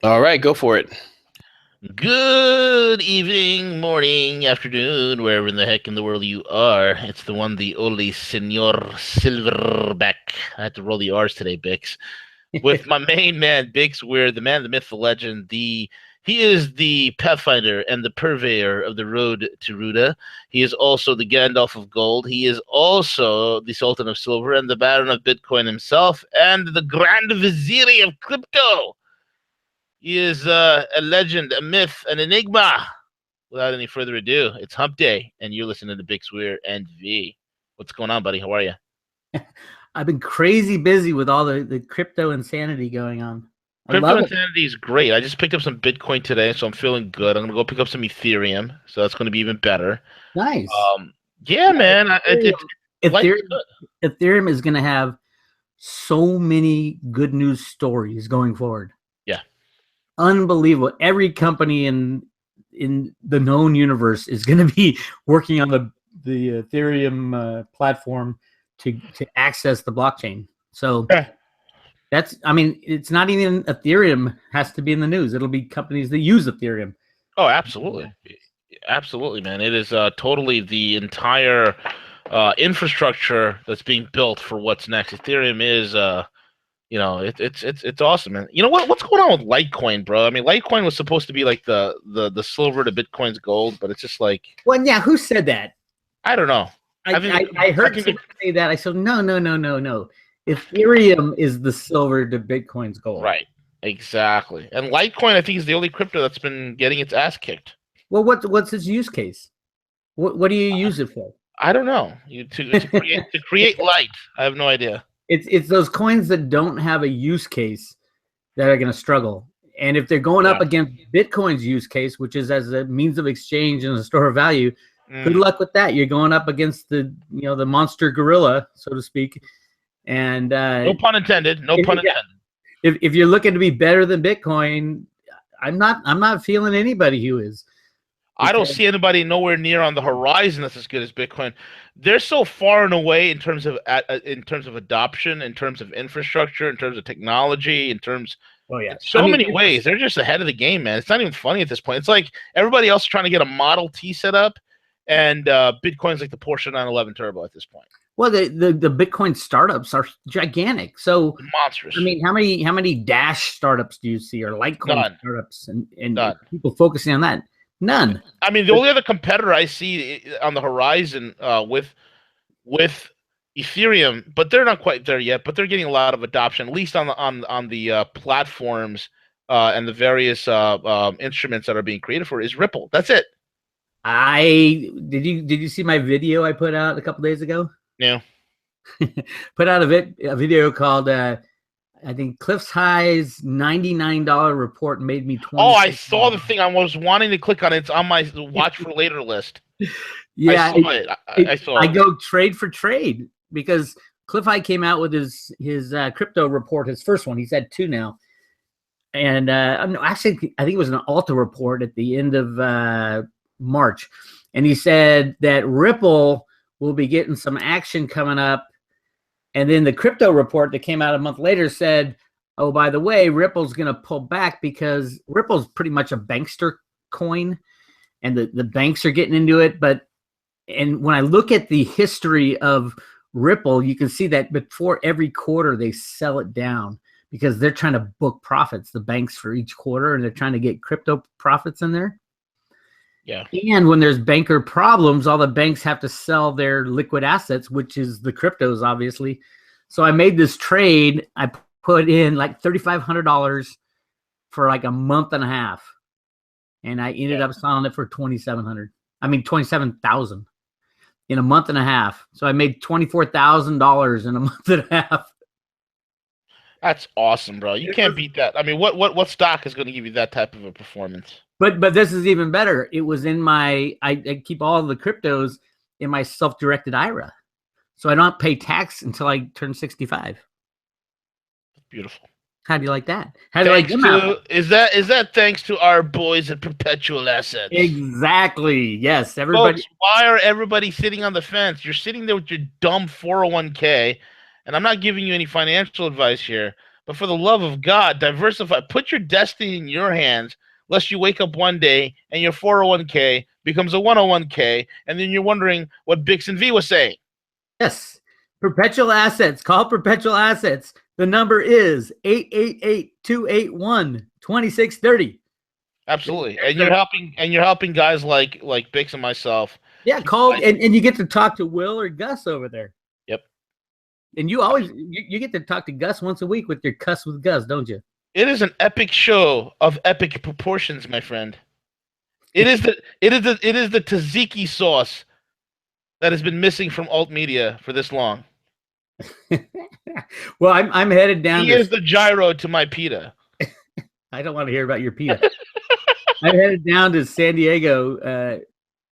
All right, go for it. Good evening, morning, afternoon, wherever in the heck in the world you are. It's the one, the only Senor Silverback. I had to roll the R's today, Bix. With my main man, Bix Weir, the man, the myth, the legend. He is the pathfinder and the purveyor of the road to Ruda. He is also the Gandalf of gold. He is also the Sultan of silver and the Baron of Bitcoin himself, and the Grand Vizier of crypto. He is a legend, a myth, an enigma. Without any further ado, it's Hump Day, and you're listening to Bix Weir and V. What's going on, buddy? How are you? I've been crazy busy with all the crypto insanity going on. I Crypto love it. insanity is great. I just picked up some Bitcoin today, so I'm feeling good. I'm gonna go pick up some Ethereum, so that's gonna be even better. Nice. Yeah, man, life's Ethereum, good. Ethereum is going to have so many good news stories going forward. Yeah, Unbelievable. Every company in the known universe is going to be working on the Ethereum platform to access the blockchain. So it's not even Ethereum has to be in the news. It'll be companies that use Ethereum. Oh, absolutely, absolutely, man. It is totally the entire infrastructure that's being built for what's next. Ethereum is it's awesome, man. You know what's going on with Litecoin, bro? I mean, Litecoin was supposed to be like the silver to Bitcoin's gold, but it's just like Well, yeah, who said that? I don't know. I heard someone say that. I said, no. Ethereum is the silver to Bitcoin's gold. Right, exactly. And Litecoin, I think, is the only crypto that's been getting its ass kicked. Well, what's its use case? What do you use it for? I don't know. To create light. I have no idea. It's those coins that don't have a use case that are going to struggle. And if they're going up against Bitcoin's use case, which is as a means of exchange and a store of value, good luck with that. You're going up against the monster gorilla, so to speak. And no pun intended. No pun intended. If you're looking to be better than Bitcoin, I'm not feeling anybody who is. I don't see anybody nowhere near on the horizon that's as good as Bitcoin. They're so far and away in terms of adoption, in terms of infrastructure, in terms of technology, in terms many ways. They're just ahead of the game, man. It's not even funny at this point. It's like everybody else trying to get a Model T set up, and Bitcoin's like the Porsche 911 Turbo at this point. Well, the Bitcoin startups are gigantic. So monstrous. I mean, how many Dash startups do you see, or Litecoin startups, and people focusing on that? None. I mean, the only other competitor I see on the horizon with Ethereum, but they're not quite there yet. But they're getting a lot of adoption, at least on the platforms and the various instruments that are being created for. Is Ripple? That's it. Did you see my video I put out a couple days ago? Yeah. Put out a video called I think Cliff's High's $99 report made me 20. Oh, I saw the thing. I was wanting to click on it. It's on my watch for later list. Yeah, I saw it. I go trade for trade because Cliff High came out with his crypto report, his first one. He's had two now. And actually, I think it was an Alta report at the end of March. And he said that Ripple will be getting some action coming up. And then the crypto report that came out a month later said, oh, by the way, Ripple's going to pull back because Ripple's pretty much a bankster coin, and the banks are getting into it. And when I look at the history of Ripple, you can see that before every quarter they sell it down because they're trying to book profits, the banks, for each quarter, and they're trying to get crypto profits in there. Yeah. And when there's banker problems, all the banks have to sell their liquid assets, which is the cryptos, obviously. So I made this trade. I put in like $3,500 for like a month and a half, and I ended up selling it for $27,000 in a month and a half. So I made $24,000 in a month and a half. That's awesome, bro. You can't beat that. I mean, what stock is going to give you that type of a performance? But this is even better. It was in my I keep all the cryptos in my self-directed IRA, so I don't pay tax until I turn 65. Beautiful. How do you like that? How do you like them? Is that thanks to our boys at Perpetual Assets? Exactly. Yes. Everybody. Folks, why are everybody sitting on the fence? You're sitting there with your dumb 401k, and I'm not giving you any financial advice here, But for the love of God, diversify. Put your destiny in your hands, lest you wake up one day and your 401k becomes a 101k, and then you're wondering what Bix and V was saying. Yes. Perpetual Assets. Call Perpetual Assets. The number is 888-281-2630. Absolutely. And you're helping guys like Bix and myself. Yeah, call and you get to talk to Will or Gus over there. Yep. And you always you get to talk to Gus once a week with your Cuss with Gus, don't you? It is an epic show of epic proportions, my friend. It is the tzatziki sauce that has been missing from alt media for this long. Well, I'm headed down. He is the gyro to my pita. I don't want to hear about your pita. I'm headed down to San Diego,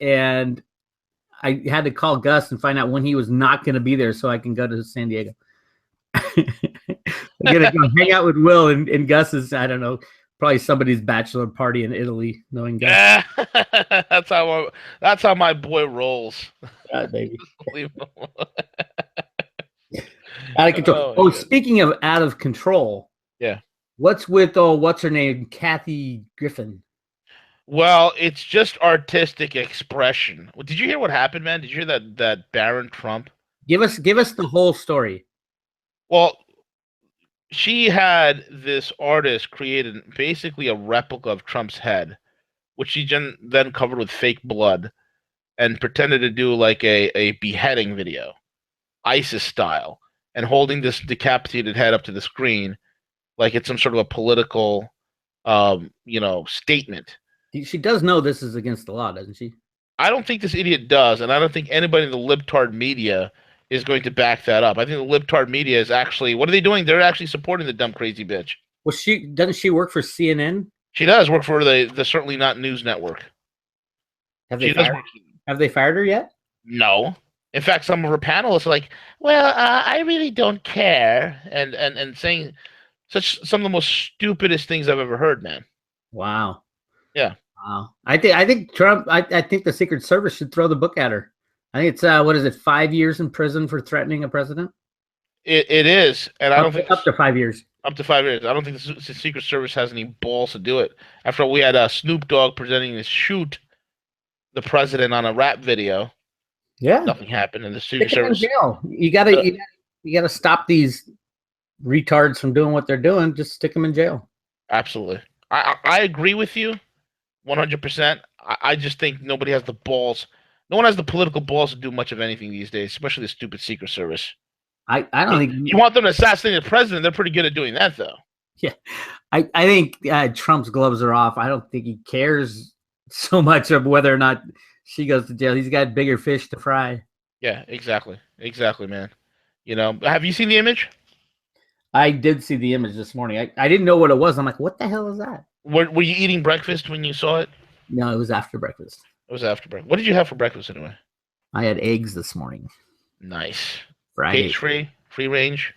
and I had to call Gus and find out when he was not going to be there so I can go to San Diego. I'm going to go hang out with Will and Gus's, I don't know, probably somebody's bachelor party in Italy, knowing Gus. That's how my boy rolls. God, baby. Out of control. Oh, speaking of out of control. Yeah. What's with what's her name? Kathy Griffin. Well, it's just artistic expression. Did you hear what happened, man? Did you hear that Baron Trump? Give us the whole story. Well, she had this artist created basically a replica of Trump's head, which she then covered with fake blood and pretended to do like a beheading video, ISIS style, and holding this decapitated head up to the screen like it's some sort of a political, statement. She does know this is against the law, doesn't she? I don't think this idiot does, and I don't think anybody in the libtard media is going to back that up. I think the libtard media is actually, what are they doing? They're actually supporting the dumb crazy bitch. Well, doesn't she work for CNN? She does work for the Certainly Not News Network. Have they fired her yet? No. In fact, some of her panelists are like, well, I really don't care, and saying some of the most stupidest things I've ever heard, man. Wow. Yeah. Wow. I think Trump. I think the Secret Service should throw the book at her. I think it's what is it? 5 years in prison for threatening a president. It is, and I don't think up to 5 years. Up to 5 years. I don't think the Secret Service has any balls to do it. After all, we had Snoop Dogg presenting to shoot the president on a rap video. Yeah. Nothing happened, and the Secret Service. You gotta stop these retards from doing what they're doing. Just stick them in jail. Absolutely. I agree with you 100%. I just think nobody has the balls. No one has the political balls to do much of anything these days, especially the stupid Secret Service. I don't think you want them to assassinate the president. They're pretty good at doing that, though. Yeah, I think Trump's gloves are off. I don't think he cares so much of whether or not she goes to jail. He's got bigger fish to fry. Yeah, exactly, man. Have you seen the image? I did see the image this morning. I didn't know what it was. I'm like, what the hell is that? Were you eating breakfast when you saw it? No, it was after breakfast. It was after breakfast. What did you have for breakfast anyway? I had eggs this morning. Nice. Friday. Cage-free? Free range?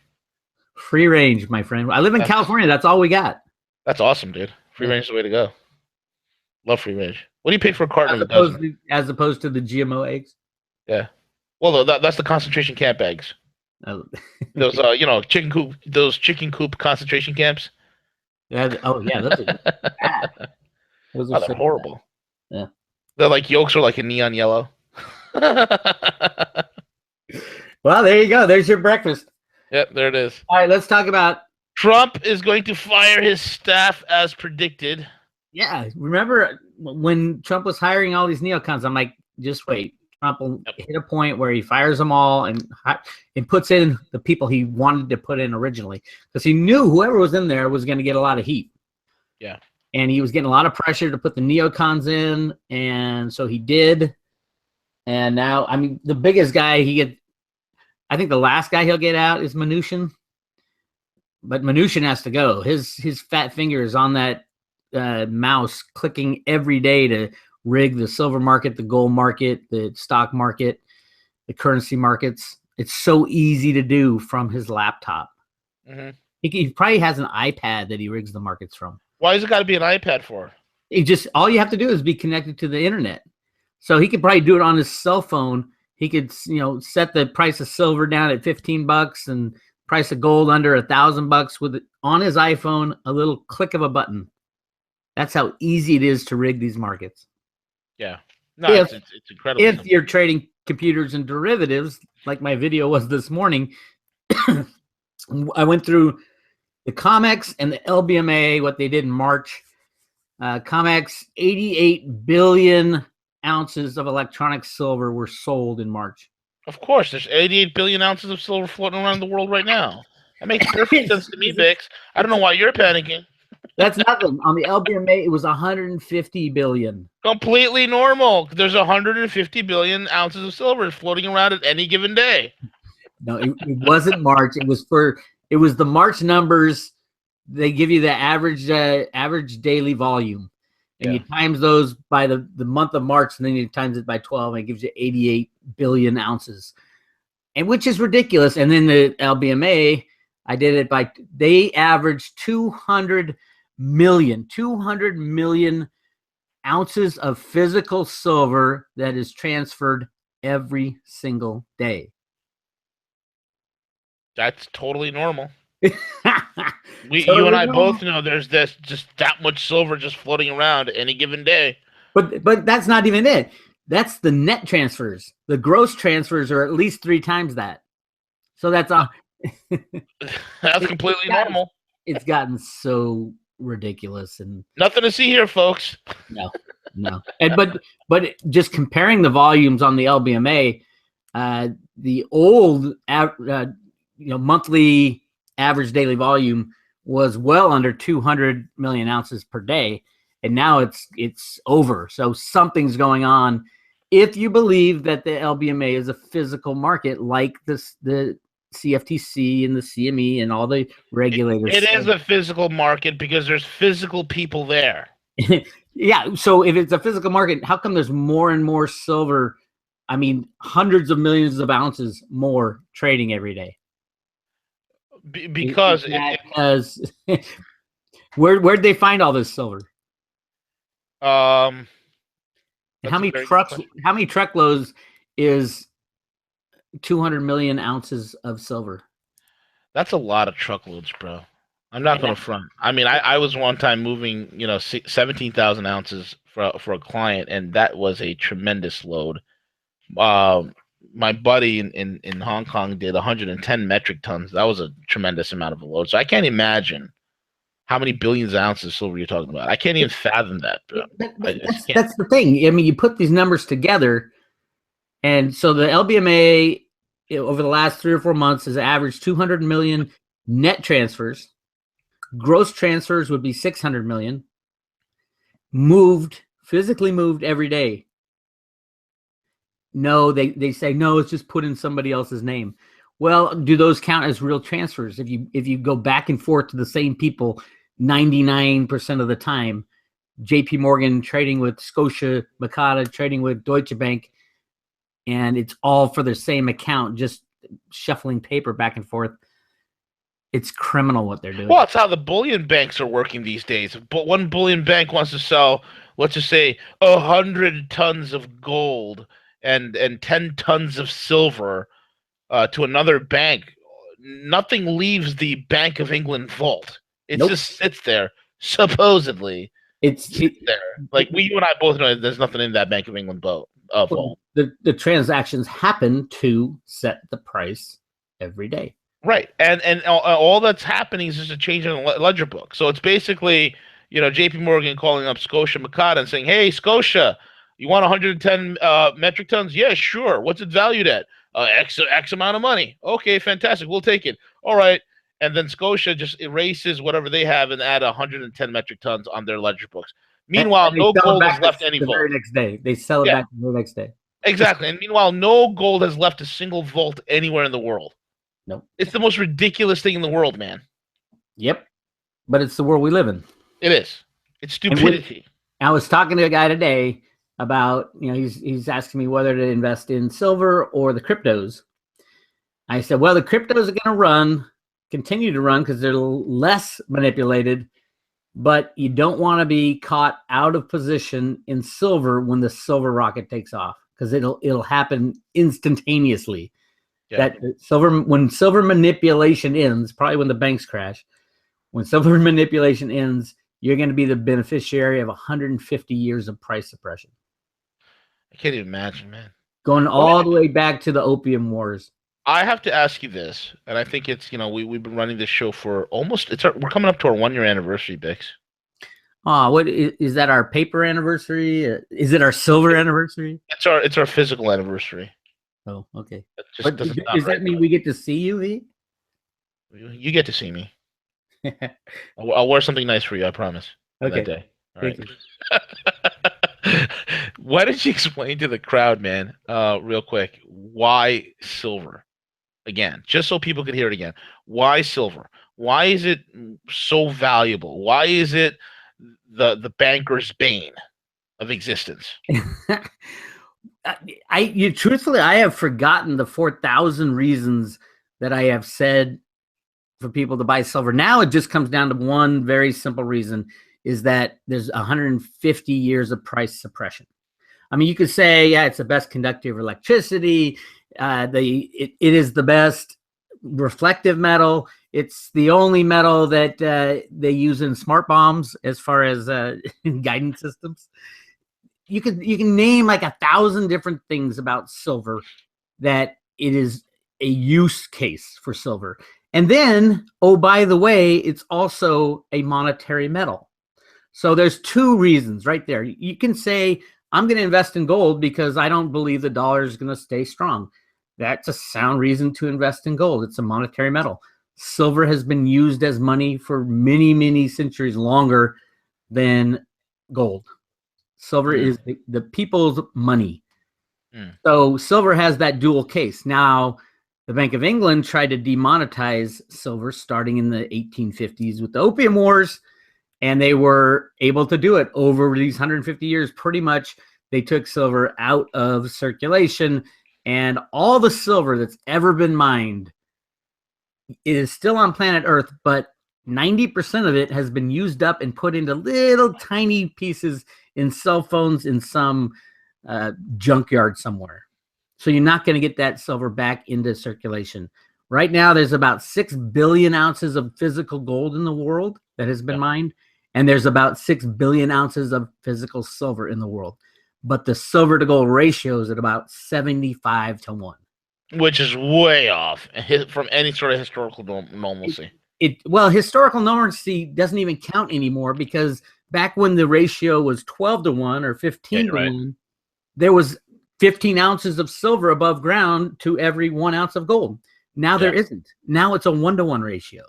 Free range, my friend. I live in California. That's all we got. That's awesome, dude. Free range is the way to go. Love free range. What do you pay for a carton of a dozen? As opposed to the GMO eggs? Yeah. Well, that's the concentration camp eggs. Oh. Those, chicken coop concentration camps. Yeah. Oh, yeah. Those are bad. Those are so horrible. Bad. Yeah. They're like yolks are like a neon yellow. Well, there you go. There's your breakfast. Yep, there it is. All right, let's talk about Trump is going to fire his staff as predicted. Yeah, remember when Trump was hiring all these neocons? I'm like, just wait. Trump will hit a point where he fires them all and puts in the people he wanted to put in originally, because he knew whoever was in there was going to get a lot of heat. Yeah. And he was getting a lot of pressure to put the neocons in, and so he did. And now, I mean, the biggest guy I think the last guy he'll get out is Mnuchin. But Mnuchin has to go. His fat finger is on that mouse, clicking every day to rig the silver market, the gold market, the stock market, the currency markets. It's so easy to do from his laptop. Mm-hmm. He probably has an iPad that he rigs the markets from. Why has it got to be an iPad for? All you have to do is be connected to the internet. So he could probably do it on his cell phone. He could, set the price of silver down at $15 and price of gold under $1,000 with on his iPhone, a little click of a button. That's how easy it is to rig these markets. Yeah. No, it's incredible. If you're trading computers and derivatives, like my video was this morning, I went through the COMEX and the LBMA, what they did in March. COMEX, 88 billion ounces of electronic silver were sold in March. Of course, there's 88 billion ounces of silver floating around the world right now. That makes perfect sense to me, Bix. I don't know why you're panicking. That's nothing. On the LBMA, it was 150 billion. Completely normal. There's 150 billion ounces of silver floating around at any given day. No, it wasn't March. It was the March numbers. They give you the average daily volume, and you times those by the month of March, and then you times it by 12, and it gives you 88 billion ounces, and which is ridiculous. And then the LBMA, I did it by, they averaged 200 million ounces of physical silver that is transferred every single day. That's totally normal. You and I both know there's just that much silver just floating around any given day. But that's not even it. That's the net transfers. The gross transfers are at least 3 times that. So that's that's completely normal. It's gotten so ridiculous and nothing to see here, folks. No. And but just comparing the volumes on the LBMA, the old monthly average daily volume was well under 200 million ounces per day, and now it's over. So something's going on. If you believe that the LBMA is a physical market, like the CFTC and the CME and all the regulators, it is a physical market because there's physical people there. Yeah. So if it's a physical market, how come there's more and more silver? I mean, hundreds of millions of ounces more trading every day. Because where'd they find all this silver? How many truckloads is 200 million ounces of silver? That's a lot of truckloads, bro. I'm not going to front. I mean, I was one time moving, 17,000 ounces for a client, and that was a tremendous load. My buddy in Hong Kong did 110 metric tons. That was a tremendous amount of a load. So I can't imagine how many billions of ounces of silver you're talking about. I can't even fathom that. That's the thing. I mean, you put these numbers together, and so the LBMA over the last 3 or 4 months has averaged 200 million net transfers. Gross transfers would be 600 million. Physically moved every day. No, they say, no, it's just put in somebody else's name. Well, do those count as real transfers? If you go back and forth to the same people 99% of the time, JP Morgan trading with Scotia, Macata trading with Deutsche Bank, and it's all for the same account, just shuffling paper back and forth. It's criminal what they're doing. Well, it's how the bullion banks are working these days. But one bullion bank wants to sell, let's just say, 100 tons of gold and 10 tons of silver to another bank. Nothing leaves the Bank of England vault. It just sits there, supposedly. It's there. Like you and I both know there's nothing in that Bank of England vault. The transactions happen to set the price every day. Right. And all that's happening is just a change in the ledger book. So it's basically, JP Morgan calling up Scotia Macata and saying, hey, Scotia, you want 110 metric tons? Yeah, sure. What's it valued at? X amount of money. Okay, fantastic. We'll take it. All right. And then Scotia just erases whatever they have and add 110 metric tons on their ledger books. Meanwhile, no gold has left any vault. The very next day. They sell it back the very next day. Exactly. And meanwhile, no gold has left a single vault anywhere in the world. Nope. It's the most ridiculous thing in the world, man. Yep. But it's the world we live in. It is. It's stupidity. I was talking to a guy today about, he's asking me whether to invest in silver or the cryptos. I said, well, the cryptos are going to continue to run because they're less manipulated, but you don't want to be caught out of position in silver when the silver rocket takes off because it'll happen instantaneously. That when silver manipulation ends, probably when the banks crash, when silver manipulation ends, you're going to be the beneficiary of 150 years of price suppression. I can't even imagine, man. Going all the way back to the Opium Wars. I have to ask you this, and I think it's, we've been running this show for almost, we're coming up to our 1 year anniversary, Bix. What is that? Our paper anniversary? Is it our silver anniversary? It's our physical anniversary. Oh, okay. Does that mean we get to see you, V? You get to see me. I'll wear something nice for you, I promise. Okay. That day. All Thank right. Why don't you explain to the crowd, man, real quick, why silver? Again, just so people could hear it again. Why silver? Why is it so valuable? Why is it the banker's bane of existence? Truthfully, I have forgotten the 4,000 reasons that I have said for people to buy silver. Now it just comes down to one very simple reason, is that there's 150 years of price suppression. I mean, you could say, yeah, it's the best conductor of electricity. It is the best reflective metal. It's the only metal that they use in smart bombs as far as guidance systems. You can name like 1,000 different things about silver that it is a use case for silver. And then, oh, by the way, it's also a monetary metal. So there's two reasons right there. You can say, I'm going to invest in gold because I don't believe the dollar is going to stay strong. That's a sound reason to invest in gold. It's a monetary metal. Silver has been used as money for many, many centuries longer than gold. Silver is the people's money. So silver has that dual case. Now, the Bank of England tried to demonetize silver starting in the 1850s with the Opium Wars, and they were able to do it over these 150 years. Pretty much, they took silver out of circulation, and all the silver that's ever been mined is still on planet Earth, but 90% of it has been used up and put into little tiny pieces in cell phones in some junkyard somewhere. So you're not going to get that silver back into circulation. Right now, there's about 6 billion ounces of physical gold in the world that has been mined, and there's about 6 billion ounces of physical silver in the world. But the silver to gold ratio is at about 75 to 1. Which is way off from any sort of historical normalcy. Historical normalcy doesn't even count anymore, because back when the ratio was 12 to 1 or 15 to 1, there was 15 ounces of silver above ground to every 1 ounce of gold. Now there isn't. Now it's a 1-to-1 ratio.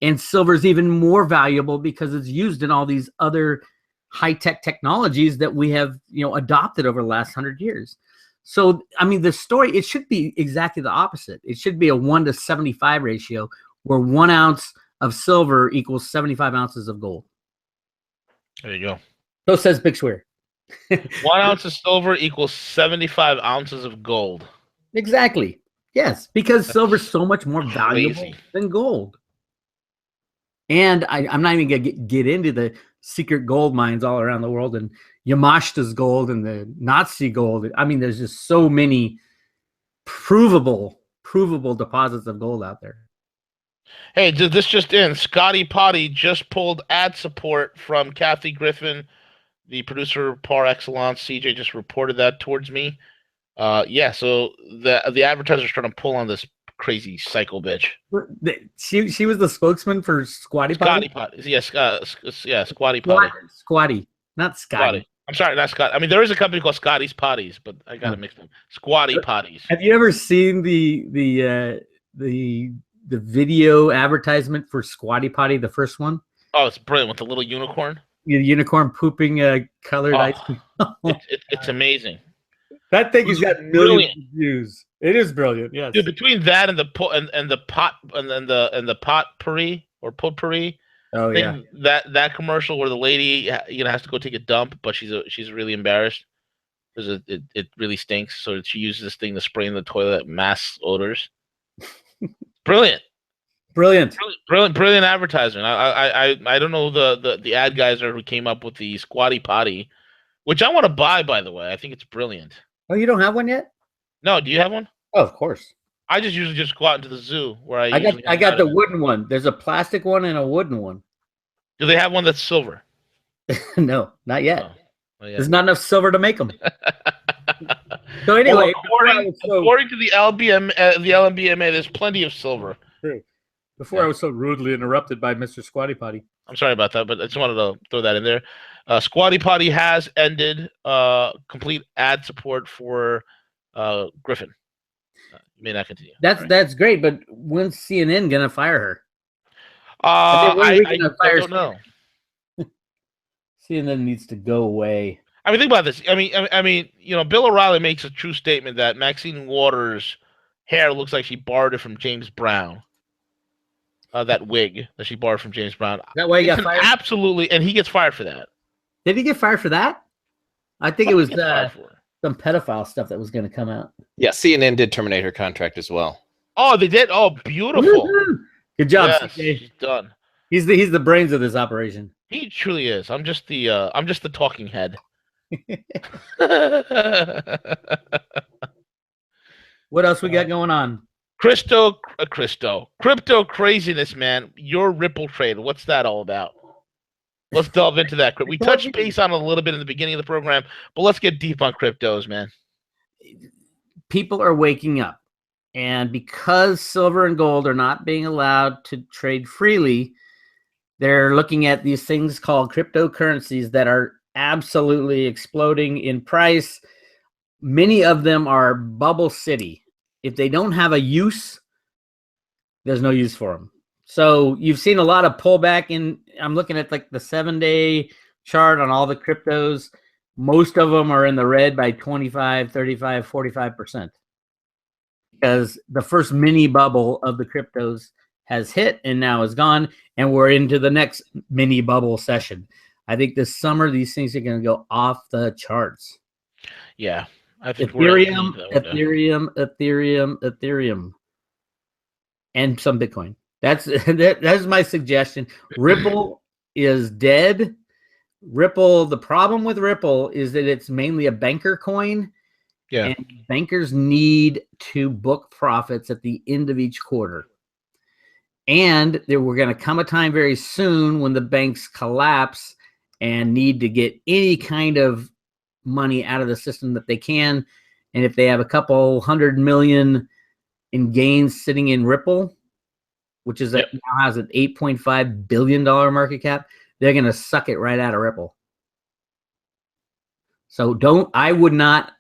And silver is even more valuable because it's used in all these other high-tech technologies that we have, adopted over the last 100 years. So, I mean, the story, it should be exactly the opposite. It should be a 1 to 75 ratio, where 1 ounce of silver equals 75 ounces of gold. There you go. So says Bix Weir. 1 ounce of silver equals 75 ounces of gold. Exactly. Yes, because silver is so much more valuable than gold. And I'm not even going to get into the secret gold mines all around the world, and Yamashita's gold and the Nazi gold. I mean, there's just so many provable deposits of gold out there. Hey, did this just in? Scotty Potty just pulled ad support from Kathy Griffin, the producer par excellence. CJ just reported that towards me. So the advertiser's trying to pull on this crazy psycho bitch. She was the spokesman for Squatty Potty? Squatty Potty. Squatty, not Scotty. I'm sorry, not Scott. I mean, there is a company called Scotty's Potties, but I got it mixed up. Squatty Potties. Have you ever seen the video advertisement for Squatty Potty, the first one? Oh, it's brilliant, with the little unicorn. The unicorn pooping colored ice cream. It's amazing. That thing has got millions of views. It is brilliant. Yes, dude. Between that and the potpourri or potpourri. Oh yeah. That commercial where the lady has to go take a dump, but she's really embarrassed because it really stinks. So she uses this thing to spray in the toilet, mass odors. Brilliant advertising. I don't know the ad guys who came up with the Squatty Potty, which I want to buy, by the way. I think it's brilliant. Oh, you don't have one yet? No, do you have one? Oh, of course. I just usually just go out into the zoo where I I got usually I hang got out. the wooden one. There's a plastic one and a wooden one. Do they have one that's silver? No, not yet. Oh, well, yeah. There's not enough silver to make them. So Well, anyway, before I was so according to the LMBMA, there's plenty of silver. before I was so rudely interrupted by Mr. Squatty Potty. I'm sorry about that, but I just wanted to throw that in there. Squatty Potty has ended complete ad support for Griffin. You may not continue. That's great, but when's CNN gonna fire her? When are we I gonna fire don't know. CNN needs to go away. I mean, think about this. I mean, Bill O'Reilly makes a true statement that Maxine Waters' hair looks like she borrowed it from James Brown. That wig that she borrowed from James Brown. That way he got fired? Absolutely, and he gets fired for that. Did he get fired for that? I think it was some pedophile stuff that was going to come out. Yeah, CNN did terminate her contract as well. Oh, they did? Oh, beautiful. Good job, yes, CK. She's done. He's the brains of this operation. He truly is. I'm just the talking head. What else we got going on? Crypto craziness, man. Your Ripple trade. What's that all about? Let's delve into that. We touched base on it a little bit in the beginning of the program, but let's get deep on cryptos, man. People are waking up, and because silver and gold are not being allowed to trade freely, they're looking at these things called cryptocurrencies that are absolutely exploding in price. Many of them are bubble city. If they don't have a use, there's no use for them. So you've seen a lot of pullback in. I'm looking at like the 7-day chart on all the cryptos. Most of them are in the red by 25, 35, 45%. Because the first mini bubble of the cryptos has hit and now is gone, and we're into the next mini bubble session. I think this summer these things are going to go off the charts. Yeah, I think Ethereum, and some Bitcoin. That's my suggestion. Ripple is dead. Ripple. The problem with Ripple is that it's mainly a banker coin. Yeah, and bankers need to book profits at the end of each quarter. And there we're going to come a time very soon when the banks collapse and need to get any kind of money out of the system that they can. And if they have a couple $100 million in gains sitting in Ripple, which is now has an $8.5 billion market cap, they're going to suck it right out of Ripple. So I would not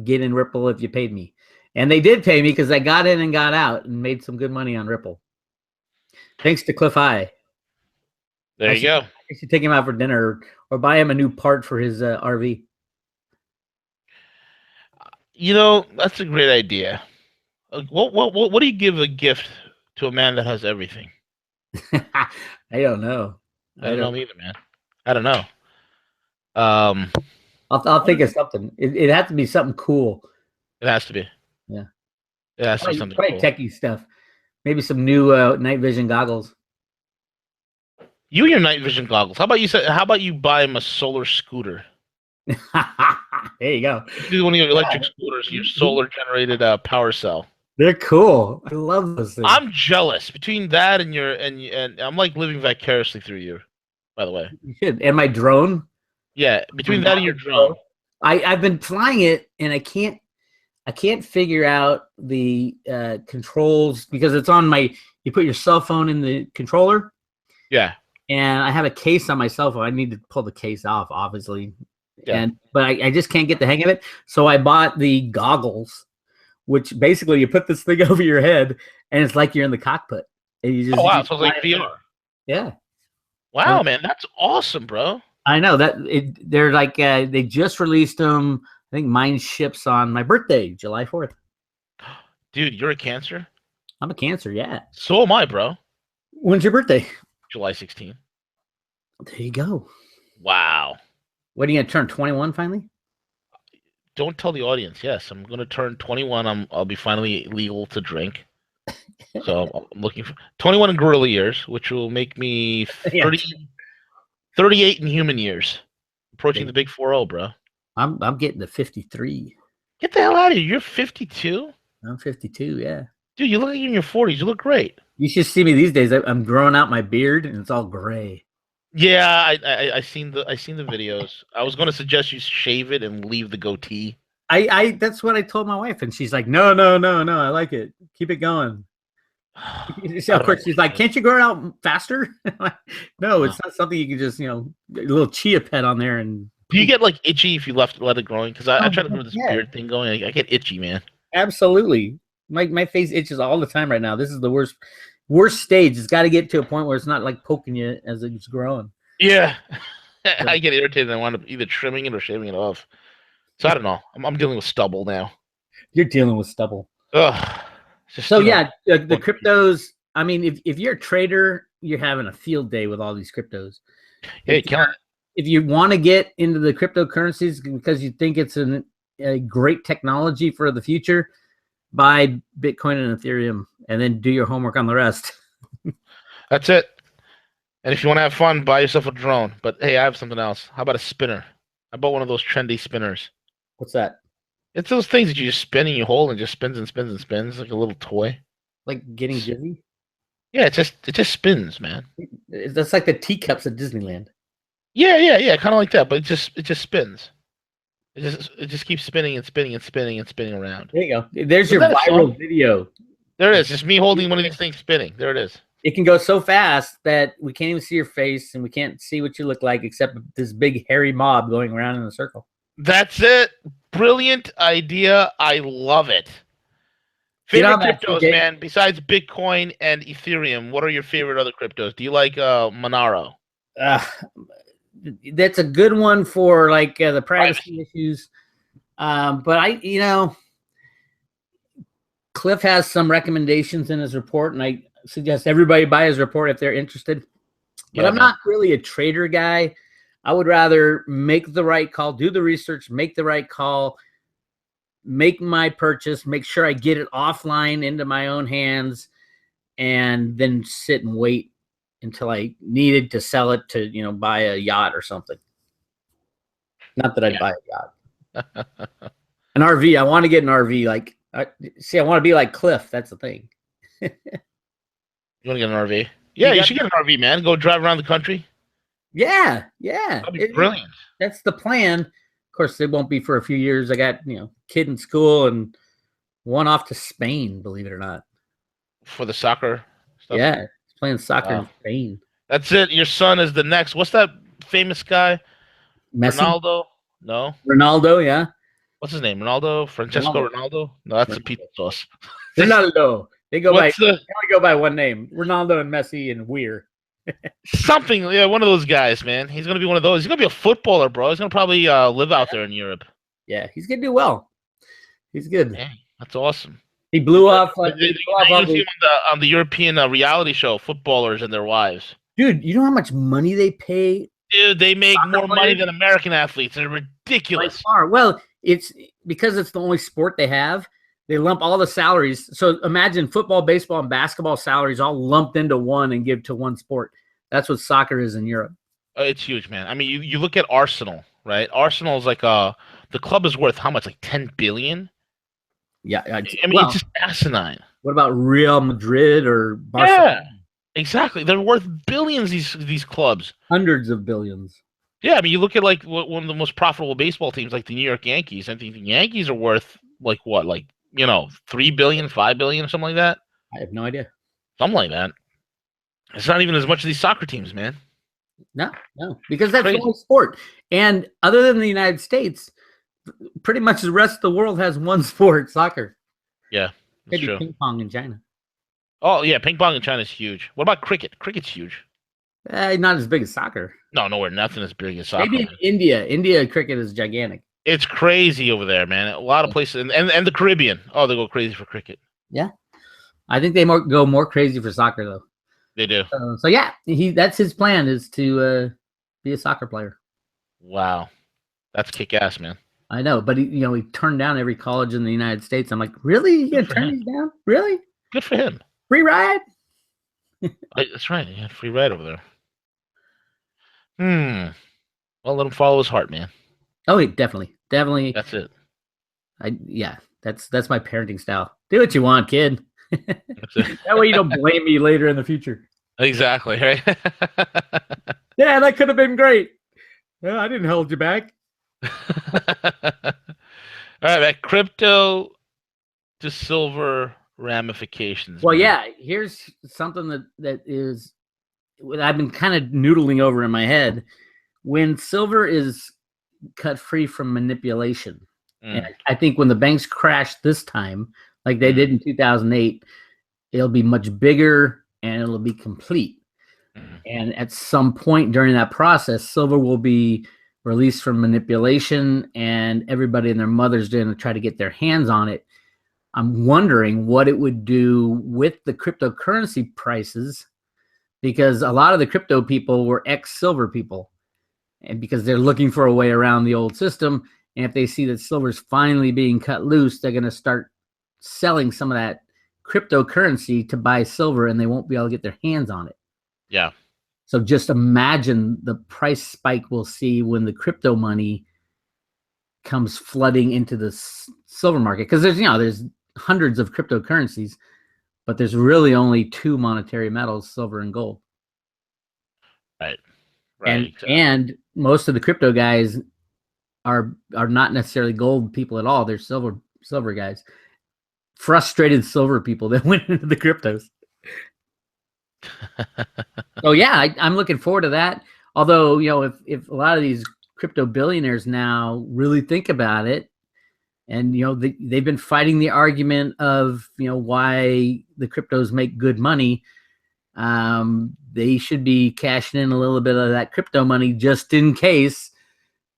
get in Ripple if you paid me. And they did pay me because I got in and got out and made some good money on Ripple. Thanks to Cliff High. There you go. I should take him out for dinner or buy him a new part for his RV. That's a great idea. What do you give a gift to a man that has everything? I don't know. I don't know either, man. I don't know. I'll think of something. It has to be something cool. It has to be. Yeah. It has to be something cool. Techie stuff. Maybe some new night vision goggles. You and your night vision goggles. How about you buy him a solar scooter? There you go. Do one of your electric scooters, your solar generated power cell. They're cool. I love those things. I'm jealous between that and I'm like living vicariously through you. By the way, you should. And my drone. Yeah, between that and your drone. I've been flying it and I can't figure out the controls because it's on you put your cell phone in the controller. Yeah. And I have a case on my cell phone. I need to pull the case off, obviously. Yeah. But I just can't get the hang of it. So I bought the goggles, which basically you put this thing over your head and it's like you're in the cockpit. And you just, wow, so it's like VR. Yeah. Wow, man, that's awesome, bro. I know that they're like they just released them. I think mine ships on my birthday, July 4th. Dude, you're a Cancer? I'm a Cancer, yeah. So am I, bro. When's your birthday? July 16th. There you go. Wow. When are you going to turn 21 finally? Don't tell the audience. Yes, I'm going to turn 21. I'll be finally legal to drink. So I'm looking for 21 in gorilla years, which will make me 38 in human years. Approaching the big 40, bro. I'm getting to 53. Get the hell out of here. You're 52? I'm 52. Yeah. Dude, you look like you're in your 40s. You look great. You should see me these days. I'm growing out my beard and it's all gray. Yeah, I seen the videos. I was going to suggest you shave it and leave the goatee. I that's what I told my wife, and she's like, no, I like it. Keep it going. Of course, she's like, can't you grow it out faster? No, it's not something you can just, a little chia pet on there. And do you get like itchy if you let it growing? Because I try to grow this beard thing going. I get itchy, man. Absolutely. My face itches all the time right now. This is the worst stage. It's got to get to a point where it's not like poking you as it's growing. Yeah. I get irritated and I want to either trimming it or shaving it off. So I don't know. I'm dealing with stubble now. You're dealing with stubble. Ugh. So yeah, the cryptos. I mean, if you're a trader, you're having a field day with all these cryptos. Hey, if you want to get into the cryptocurrencies because you think it's a great technology for the future, buy Bitcoin and Ethereum, and then do your homework on the rest. That's it. And if you want to have fun, buy yourself a drone. But hey, I have something else. How about a spinner? I bought one of those trendy spinners. What's that? It's those things that you just spin and you hold and just spins and spins and spins like a little toy. Like getting dizzy? Yeah, it just spins, man. That's like the teacups at Disneyland. Yeah, kind of like that, but it just spins. It just keeps spinning and spinning and spinning and spinning around. There you go. There's your viral video. There it is. Just me holding one of these things spinning. There it is. It can go so fast that we can't even see your face and we can't see what you look like except this big hairy mob going around in a circle. That's it. Brilliant idea. I love it. Favorite cryptos, man, besides Bitcoin and Ethereum, what are your favorite other cryptos? Do you like Monero? That's a good one for like the privacy issues. But Cliff has some recommendations in his report, and I suggest everybody buy his report if they're interested. But I'm not really a trader guy. I would rather make the right call, do the research, make the right call, make my purchase, make sure I get it offline into my own hands, and then sit and wait until I needed to sell it to, buy a yacht or something. Not that I'd buy a yacht. An RV. I want to get an RV. I want to be like Cliff. That's the thing. You want to get an RV? Yeah, you should get an RV, man. Go drive around the country. Yeah. That'd be brilliant. That's the plan. Of course, it won't be for a few years. I got, kid in school and one off to Spain, believe it or not. For the soccer stuff? Yeah, he's playing soccer in Spain. That's it. Your son is the next. What's that famous guy? Messi? Ronaldo? No. Ronaldo, yeah. What's his name? Ronaldo? Francesco Ronaldo? No, that's a pizza sauce. Ronaldo. They only go by one name. Ronaldo and Messi and Weir. Something, yeah, one of those guys, man. He's gonna be one of those. He's gonna be a footballer, bro. He's gonna probably live out there in Europe. Yeah, he's gonna do well. He's good. Dang, that's awesome. He blew off. On the European reality show, footballers and their wives. Dude, you know how much money they pay? Dude, they make more money than American athletes. They're ridiculous. Well, it's because it's the only sport they have. They lump all the salaries. So imagine football, baseball, and basketball salaries all lumped into one and give to one sport. That's what soccer is in Europe. It's huge, man. I mean, you look at Arsenal, right? Arsenal is like the club is worth how much? Like 10 billion? Yeah. I mean, it's just asinine. What about Real Madrid or Barcelona? Yeah, exactly. They're worth billions, these clubs. Hundreds of billions. Yeah, I mean, you look at like one of the most profitable baseball teams, like the New York Yankees. I think the Yankees are worth like what? Like, 3 billion, 5 billion, or something like that. I have no idea. Something like that. It's not even as much as these soccer teams, man. No, because that's the only sport. And other than the United States, pretty much the rest of the world has one sport, soccer. Yeah, that's maybe true. Ping pong in China. Oh, yeah, ping pong in China is huge. What about cricket? Cricket's huge. Not as big as soccer. No, nowhere. Nothing as big as soccer. Maybe in India. India cricket is gigantic. It's crazy over there, man. A lot of places. And the Caribbean. Oh, they go crazy for cricket. Yeah. I think they go more crazy for soccer, though. They do. So yeah, that's his plan, is to be a soccer player. Wow. That's kick-ass, man. I know, but he turned down every college in the United States. I'm like, really? You gonna turn these down? Really? Good for him. Free ride? That's right. He had free ride over there. Well, let him follow his heart, man. Oh, definitely. That's it. That's my parenting style. Do what you want, kid. That way you don't blame me later in the future. Exactly, right? Yeah, that could have been great. Well, I didn't hold you back. All right, man. Crypto to silver ramifications. Well, man. yeah, here's something that is what I've been kind of noodling over in my head. When silver is cut free from manipulation, and I think when the banks crash this time, like they did in 2008, it'll be much bigger and it'll be complete. And at some point during that process, silver will be released from manipulation, and everybody and their mother's going to try to get their hands on it. I'm wondering what it would do with the cryptocurrency prices, because a lot of the crypto people were ex-silver people, and because they're looking for a way around the old system. And if they see that silver's finally being cut loose, they're going to start selling some of that cryptocurrency to buy silver, and they won't be able to get their hands on it. Yeah. So just imagine the price spike we'll see when the crypto money comes flooding into the silver market. Because there's hundreds of cryptocurrencies, but there's really only two monetary metals, silver and gold. Right. And most of the crypto guys are not necessarily gold people at all. They're silver guys. Frustrated silver people that went into the cryptos. So yeah, I'm looking forward to that. Although, if a lot of these crypto billionaires now really think about it, and they've been fighting the argument of why the cryptos make good money, they should be cashing in a little bit of that crypto money just in case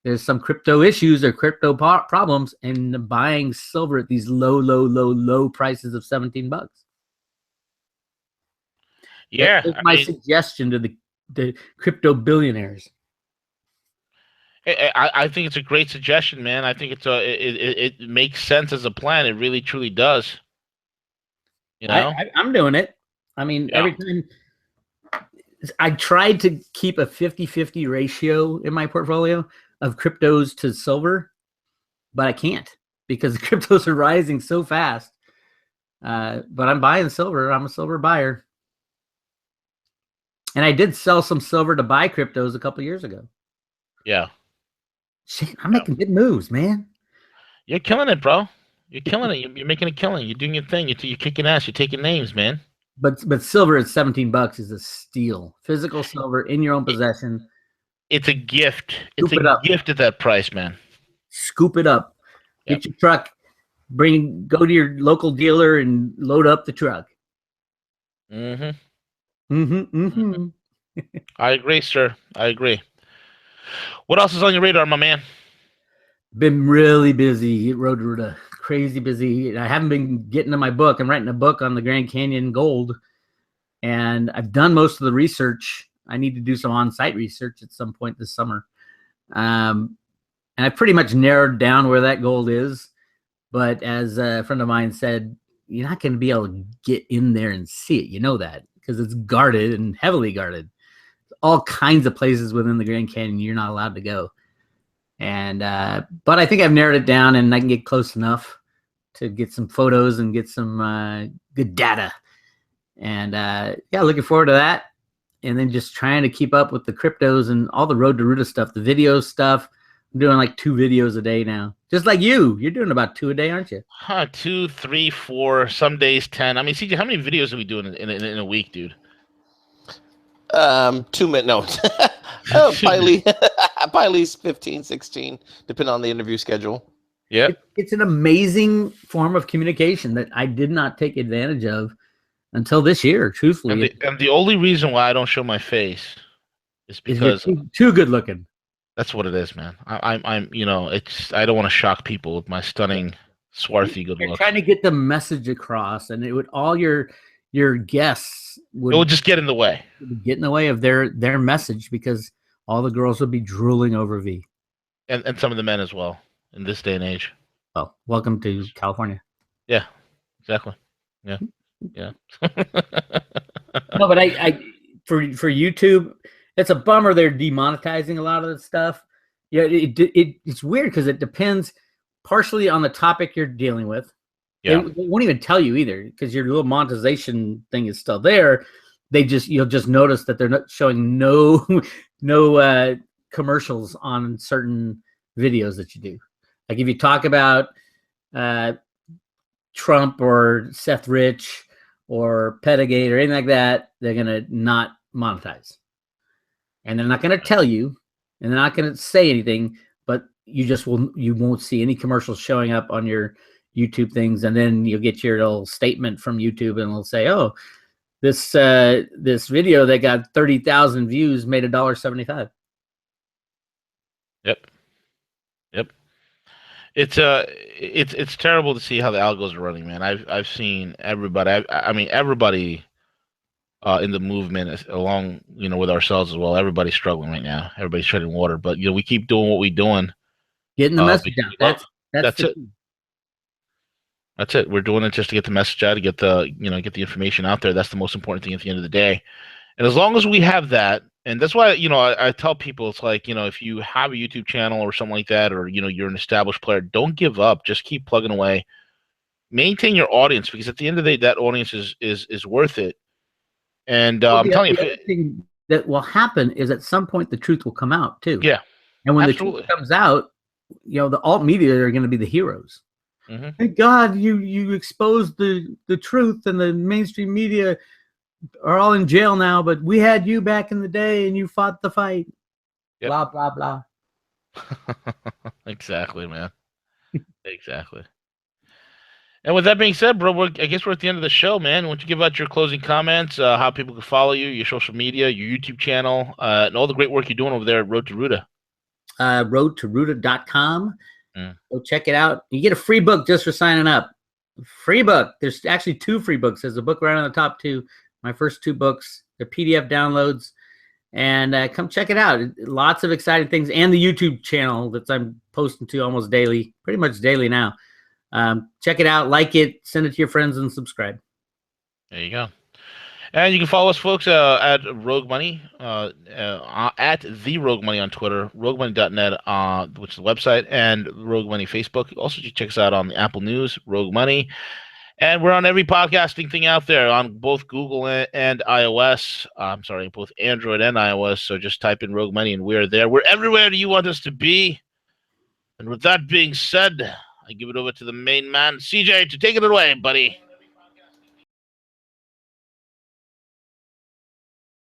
there's some crypto issues or crypto problems, and buying silver at these low prices of $17. Yeah, That's my suggestion to the crypto billionaires. I think it's a great suggestion, man. I think it makes sense as a plan. It really truly does. I'm doing it. I mean, every time I tried to keep a 50-50 ratio in my portfolio of cryptos to silver, but I can't because the cryptos are rising so fast. But I'm buying silver. I'm a silver buyer. And I did sell some silver to buy cryptos a couple years ago. Yeah. Shit, I'm making good moves, man. You're killing it, bro. You're killing it. You're making a killing. You're doing your thing. You're kicking ass. You're taking names, man. But silver at $17 is a steal. Physical silver in your own possession. It's a gift. It's a gift at that price, man. Scoop it up. Yep. Get your truck. Go to your local dealer and load up the truck. Mm-hmm. Mm-hmm. I agree, sir. I agree. What else is on your radar, my man? Been really busy. Road Ruta. Crazy busy. I haven't been getting to my book. I'm writing a book on the Grand Canyon gold, and I've done most of the research. I need to do some on-site research at some point this summer. And I pretty much narrowed down where that gold is. But as a friend of mine said, you're not going to be able to get in there and see it. You know that, because it's guarded and heavily guarded. All kinds of places within the Grand Canyon you're not allowed to go. And but I think I've narrowed it down, and I can get close enough to get some photos and get some good data. And looking forward to that. And then just trying to keep up with the cryptos and all the Road to Ruta stuff, the video stuff. I'm doing like 2 videos a day now. Just like you. You're doing about 2 a day, aren't you? 2, 3, 4, some days 10. I mean, CJ, how many videos are we doing in a week, dude? 2 minutes. No. Probably at least 15, 16, depending on the interview schedule. Yeah. It's an amazing form of communication that I did not take advantage of until this year, truthfully. And the only reason why I don't show my face is because too good looking. That's what it is, man. I'm I don't want to shock people with my stunning, swarthy good You're looks. trying to get the message across, and it would all your guests would just get in the way. Get in the way of their message, because all the girls would be drooling over V. And some of the men as well in this day and age. Oh, welcome to California. Yeah, exactly. Yeah. Yeah. No, but I for YouTube, it's a bummer they're demonetizing a lot of the stuff. Yeah, it's weird because it depends partially on the topic you're dealing with. Yeah. They won't even tell you either because your little monetization thing is still there. You'll just notice that they're not showing no commercials on certain videos that you do. Like if you talk about Trump or Seth Rich or Pedigate or anything like that, they're gonna not monetize, and they're not gonna tell you, and they're not gonna say anything. But you won't see any commercials showing up on your YouTube things, and then you'll get your little statement from YouTube, and it'll say, "Oh, this video that got 30,000 views made $1.75." Yep. It's terrible to see how the algos are running, man. I've seen everybody. I mean, everybody in the movement, along with ourselves as well. Everybody's struggling right now. Everybody's treading water, but we keep doing what we're doing. Getting the message out. That's it. Key. That's it. We're doing it just to get the message out, to get the information out there. That's the most important thing at the end of the day. And as long as we have that, and that's why, I tell people, it's like, if you have a YouTube channel or something like that, or, you're an established player, don't give up. Just keep plugging away. Maintain your audience, because at the end of the day, that audience is worth it. And I'm telling you, the other thing that will happen is at some point the truth will come out too. Yeah. And when absolutely. the truth comes out, the alt media are going to be the heroes. Mm-hmm. Thank God you exposed the truth, and the mainstream media are all in jail now, but we had you back in the day and you fought the fight. Yep. Blah, blah, blah. Exactly, man. Exactly. And with that being said, bro, I guess we're at the end of the show, man. Why don't you give out your closing comments, how people can follow you, your social media, your YouTube channel, and all the great work you're doing over there at Road to Ruta. Roadtoruta.com. Go check it out. You get a free book just for signing up. Free book. There's actually 2 free books. There's a book right on the top 2. My first 2 books. They're PDF downloads. And come check it out. Lots of exciting things. And the YouTube channel that I'm posting to almost daily. Pretty much daily now. Check it out. Like it. Send it to your friends and subscribe. There you go. And you can follow us, folks, at Rogue Money, at The Rogue Money on Twitter, roguemoney.net, which is the website, and Rogue Money Facebook. Also, you check us out on the Apple News, Rogue Money. And we're on every podcasting thing out there on both Google and iOS. I'm sorry, both Android and iOS. So just type in Rogue Money and we're there. We're everywhere you want us to be. And with that being said, I give it over to the main man, CJ, to take it away, buddy.